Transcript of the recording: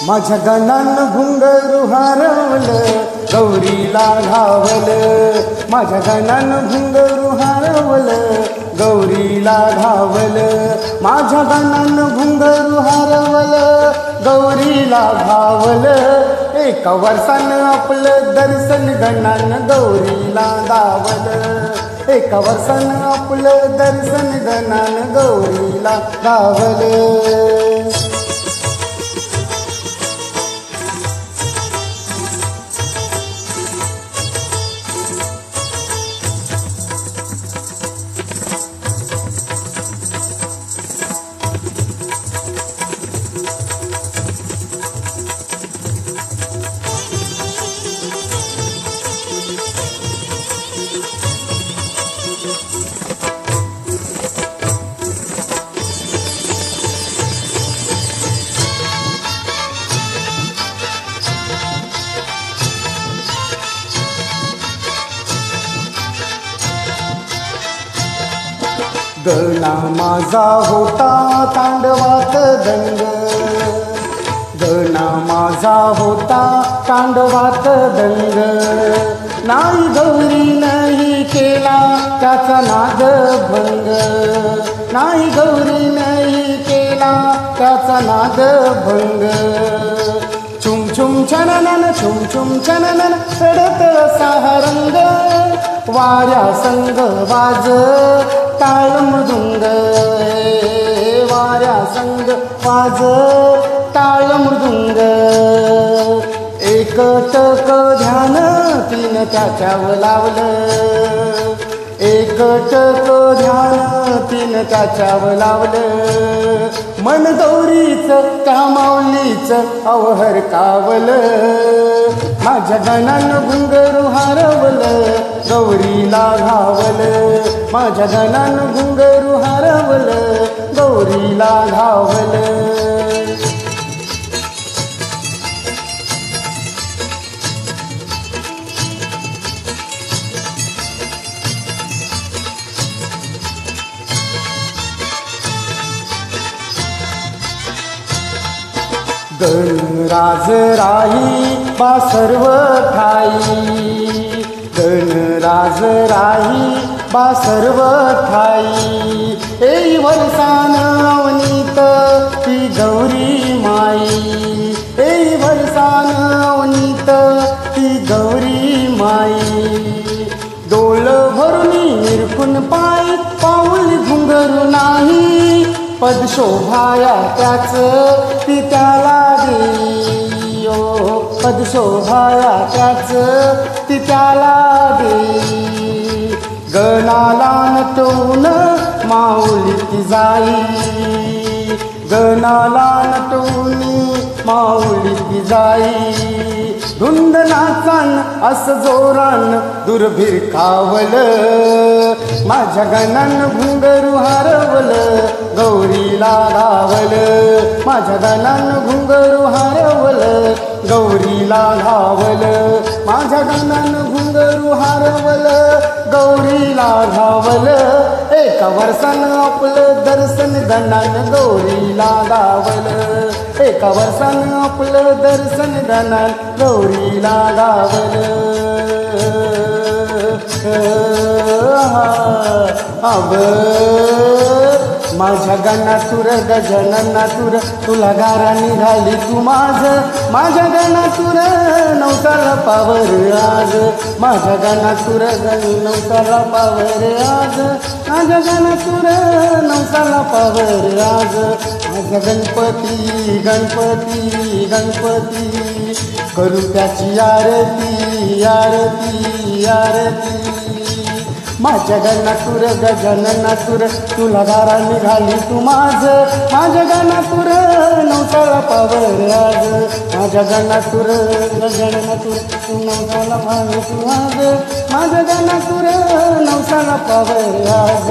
माझ्या गणानं घुंगरू हरवलं, गौरीला घावलं. माझ्या गणानं घुंगरू हरवलं, गौरीला घावलं. माझ्या गणानं घुंगरू हरवलं, गौरीला घावलं. एका वर्षानं आपलं दर्शन गणानं गौरीला गावलं. एका वर्षानं आपलं दर्शन गणानं गौरीला गावलं. गणा माझा होता तांडवात दंग, गणा माझा होता तांडवात दंग. नाही गौरी नाही केला त्याचा नाद भंग, नाही गौरी नाही केला त्याचा नाद भंग. छुम छुम छननन छुम छुम छननन चढत असा रंग. वाऱ्या संग वाज टाळ मृदुंग, वाऱ्या संग वाज टाळ मृदुंग. एकटक ध्यान तीन त्याच्यावर लावलं, एकटक ध्यान तीन त्याच्यावर लावलं. मन गौरीचं त्या माऊलीचं अवहर कावलं. माझ्या गणानं घुंगरू हरवलं, गौरीला घावलं. माझ्या गणानं घुंगरू हरवलं, गौरीला घावलं. गणराज राही बा सर्व ठाई, गणराज राही बा सर्व ठाई. ए वर्षान अवनीत ती गौरी माई, ए वर्षान अवनीत ती गौरी माई. डोळ भरुनी निरखून पाय पाऊल घुंगरू नाही. पद शोभाया त्याच ती त्याला देई, ओ पद शोभाया त्याच ती त्याला देई. गणाला नटवून माऊली ती जाई, गणाला नटवून माऊली ती जाई. धुंद नाचान अस जोरान दुर्भिर कावलं. माझ्या गणानं घुंगरू हरवलं, गौरीला घावलं. माझ्या गणानं घुंगरू हरवलं, गौरीला घावलं. माझ्या गणानं घुंगरू हरवलं, गौरीला घावलं. एका वर्षानं आपलं दर्शन गणानं गौरीला गावलं. एका वर्षानं आपलं दर्शन गणानं गौरीला गावलं. अब माझ्या गणातुर गजननातुर तुला गारा निघाली तू माझ. माझ्या गणातुर नवसाला पावर आज, माझ्या गणातुर नवसाला पावर आज. माझ्या गणातुर नवसाला पावर आज. माझा गणपती गणपती गणपती करू त्याची आरती आरती आरती. माझ्या गणातुर गजननातुर तुला गारा निघाली तू माझ. माझ्या गणातुर नवसाला पावर आज, माझ्या गणातुर गजननातुर तू नवसाला पावर तू आज. माझ्या गणातुर नवसाला पावर आज.